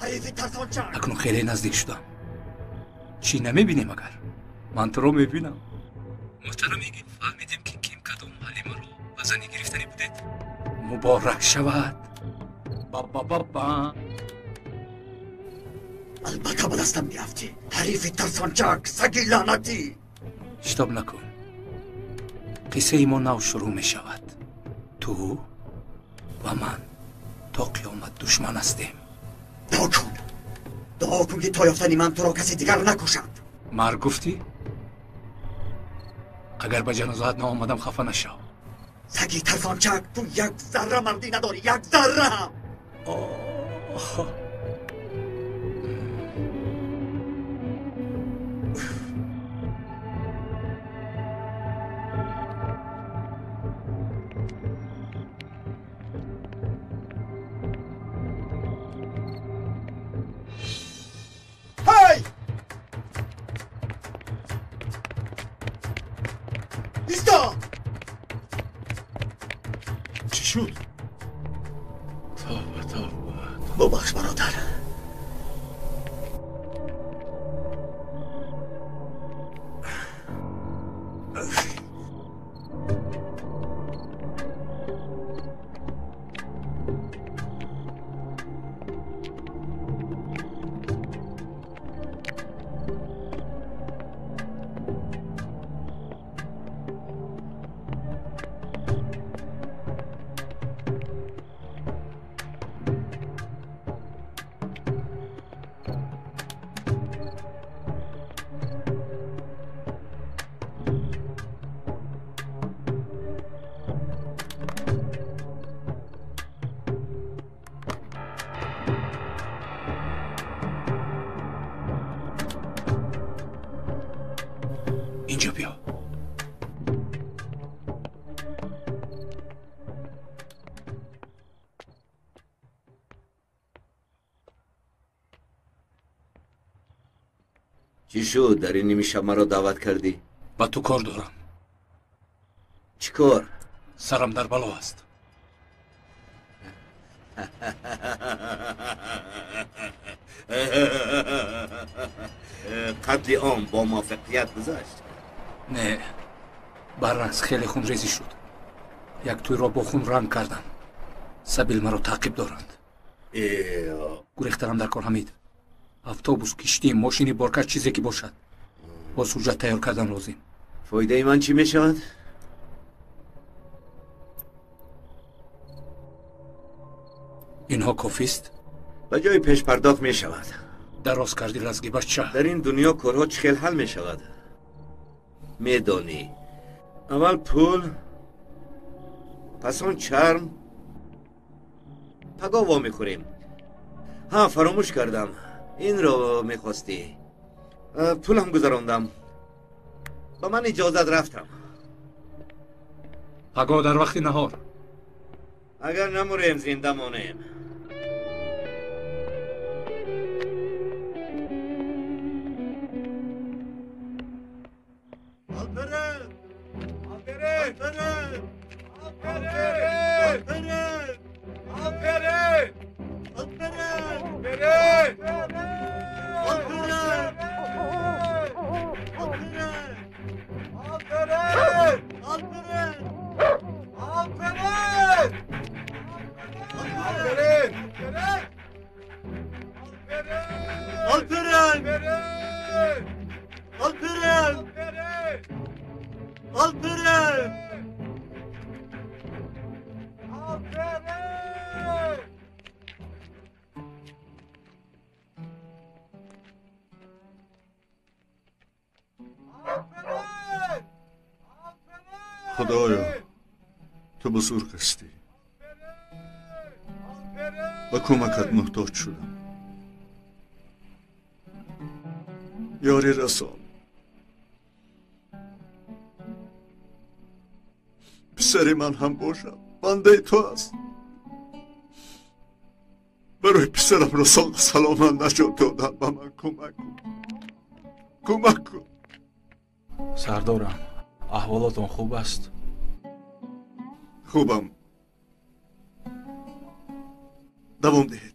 حریفی ترسانچک! اکنون خیلی نزدیک شدم. چی نمیبینی مگر؟ من تو رو میبینم. محترم میگی فهمیدیم که کیم کدام حلیمه رو به زنی گرفتنی بودید؟ مبارک شود. بابا البته به دستم میافتی. حریفی ترسانچک، سگی لعنتی! شتاب نکن. قصه ما نو شروع میشود. تو و من تا قیامت دشمن هستیم. دعا کن که تا یافتنی من تو را کسی دیگر نکشد. مرگ گفتی؟ اگر به جنازه‌ات نآمدم خفه نشو. سگی ترسانچک، تو یک ذره مردی نداری، یک ذره. چی شد؟ توبه توبه ببخش برادر. اینجا بیا. چی شد؟ در این نیمه شب مرا دعوت کردی؟ با تو کار دارم. چی کار؟ سرم در بلا است. قتل عام با موفقیت گذشت؟ نه، برعکس خیلی خون ریزی شد. یک توی را با خون رنگ کردم. سبیل مرا تعقیب دارند. گریخترم در کار حمید. افطوبوس، کشتی، ماشینی، بارکش، چیزی که باشد. با سوژه تیار کردن لازم. فایده من چی می شود؟ اینها کافی است؟ به جای پیش پرداخت می شود. دراز کردی لزگی بچه. در این دنیا کارها چخیل حل می شود. می دانی اول پول، پس آن چرم، پگاوا می خوریم. ها، فراموش کردم، این رو می خواستی. پولم گذراندم، با من اجازت رفتم. پگا در وقت نهار. اگر نموریم زنده مانیم. خدایا تو بزرگ هستی، و کمکت محتاج شدم. یاری رسان. پسر من هم باشد، بنده تو است. برای پسرم را ساق سلامت نجات دادن به من کمک کن. کمک کن. سردارم، احوالاتون خوب است؟ خوبم. دوام دهید.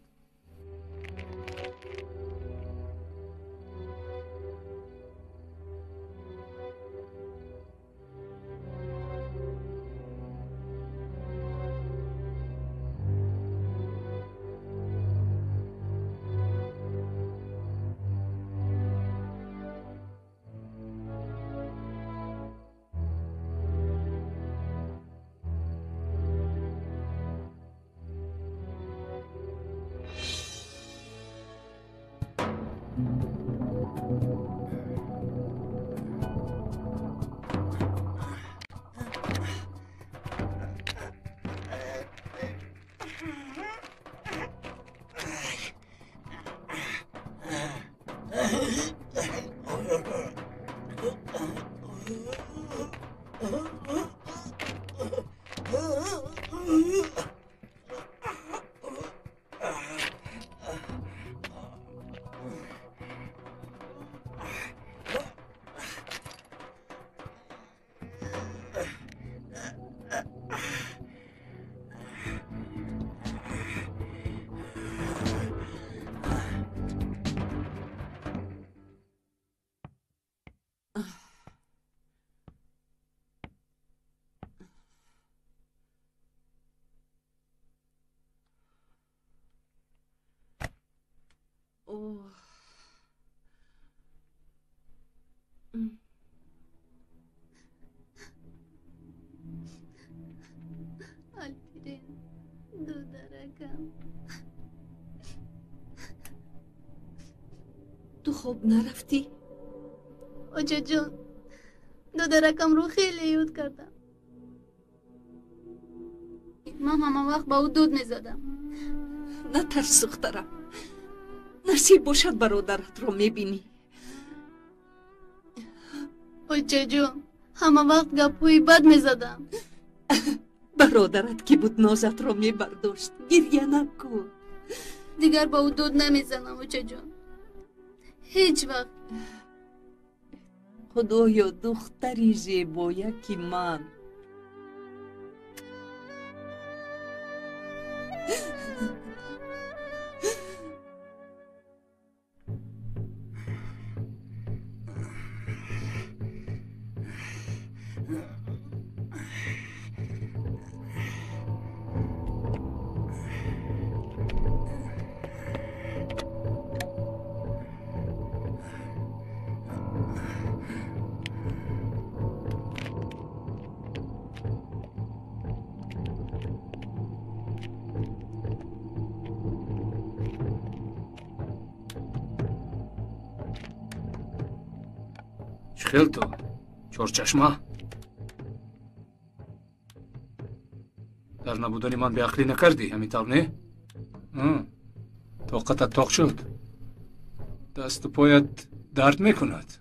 Alpirin, دودرکم. تو خوب نرفتی؟ آجا جان، دودرکم رو خیلی یاد کردم. من همه وقت با او دود میزدم. نترس دخترم. نصیب باشد برادرت رو میبینی. آجا جان، همه وقت گپوی بد میزدم. برادرت که بود نازت رو میبرداشت. گریه نکن. دیگر با او دود نمیزنم آجا جان. هیچ وقت. خدایا دختری زیبایکی من. خیل تو چورچشمه در نبودن من به عقلی نکردی همینطور نه؟ طاقتت طاق شد دست و پایت درد میکند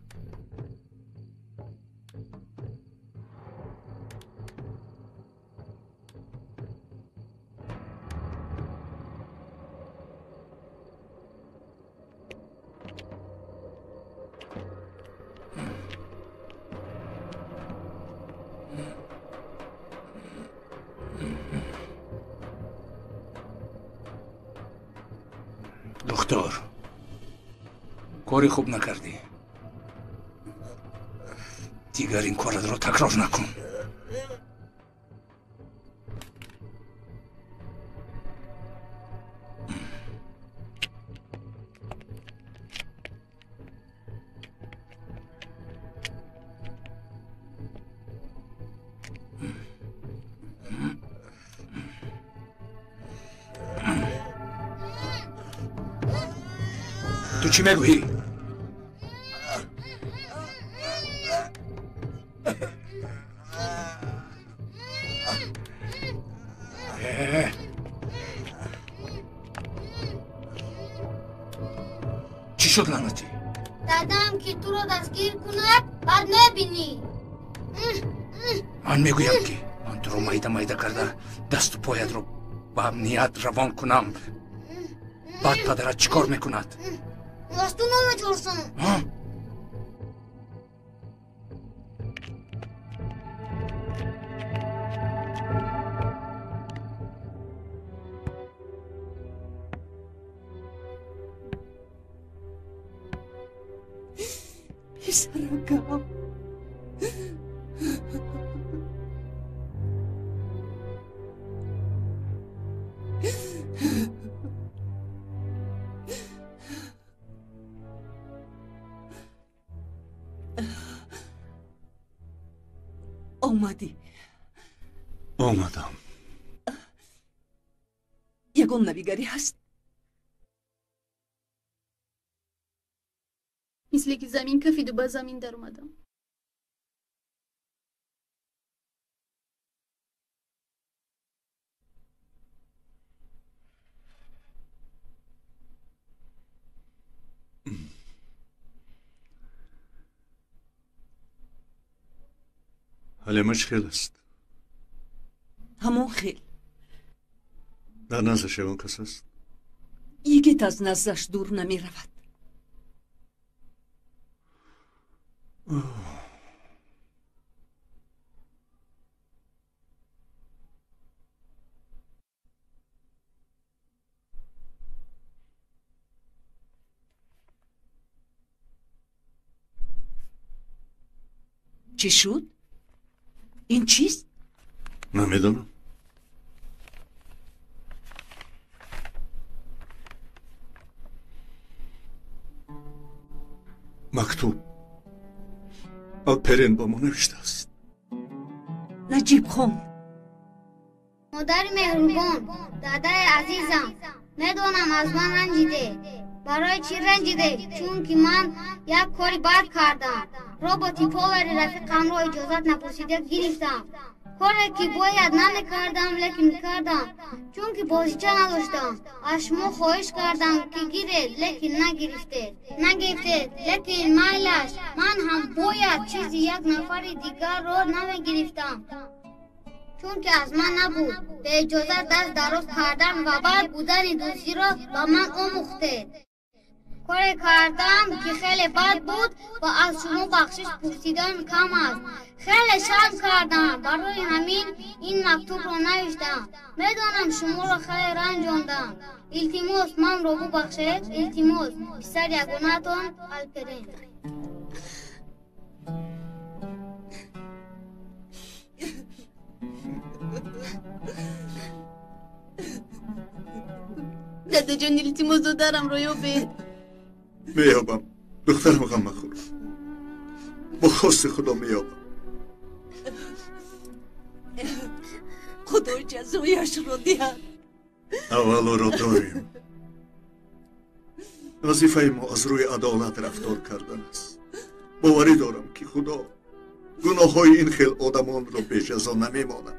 دکتر کاری خوب نکردی دیگر این کارت رو تکرار نکن تو چی میگویی؟ چی شد لعنتی؟ دادم که تو رو دستگیر کند بعد نبینی من میگویم که من تو رو مایده کرده دست و پایت رو به امنیت روان کنم بعد پدرت چی کار میکند؟ از تو نمیترسم پسرکم آمدی آمدم یگان نویگری هست مثل که زمین کفید و با زمین در اومدم حلیمش خیل است همون خیل در نزدش اون کس است یکیت از نزدش دور نمی رود چی شد؟ این چیست؟ نمیدونم مکتوب آلپرین با ما نوشته است. نجیب خان مادر مهربان، دادای عزیزم، میدونم از من رنجیده. برای چی رنجیده؟ چون که من یک کاری بد کردم. رباتی پاوری رفیقم را اجازت نپرسیده گرفتم. کاری که باید نمیکردم لیکن کردم، چون که بازیچه نداشتم. از شما خواهش کردم که گیرید لیکن نگرفتید لیکن مایلش من هم باید چیزی یک نفر دیگر را نمیگرفتم، چون که از من نبود. به اجازت دست دراز کردن و بعد بودن دوستی را به من آموختید. کاری کردم که خیلی بد بود و از شما بخشش پرسیدن کم است. خیلی شرم کردم، برای همین این مکتوب را نوشتم. میدانم شما را خیلی رنجاندم. التماس من را ببخشید. التماس پسر یگانه‌تان آلپرین. دادا جان التماس دارم رو یابید. میابم دخترم غم مخور، با خواست خدا میابم. خدا جزایش رو دهد. اول را داریم. وظیفه ما از روی عدالت رفتار کردن است. باوری دارم که خدا گناه های این خیل آدمان را به جزا نمیماند.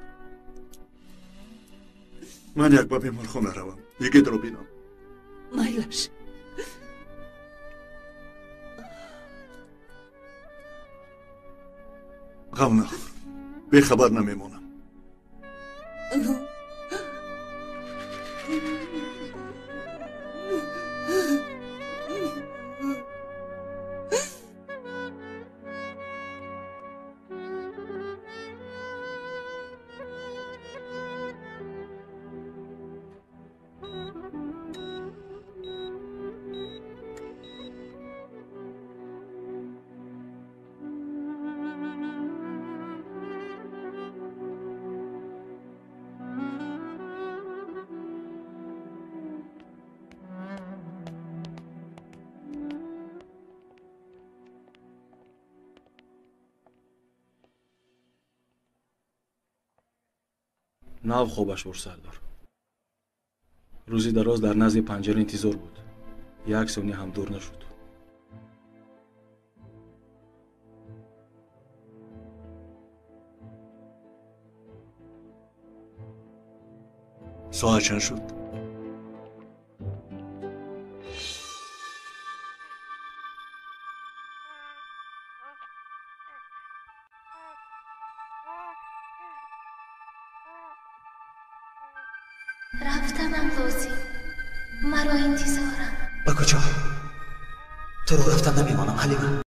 من یک به بیمارخانه روم، یگید رو بینم. مایلش غم نخور، به خبر نمیمانم. ناو خوابش بر سردار. روزی دراز در نزد پنجره انتظار بود. یک ثانیه هم دور نشد. ساعت چند شد؟ رفتنم لازم، مرا انتظارم. به کجا؟ تو رو رفتن نمیمانم حلیمه.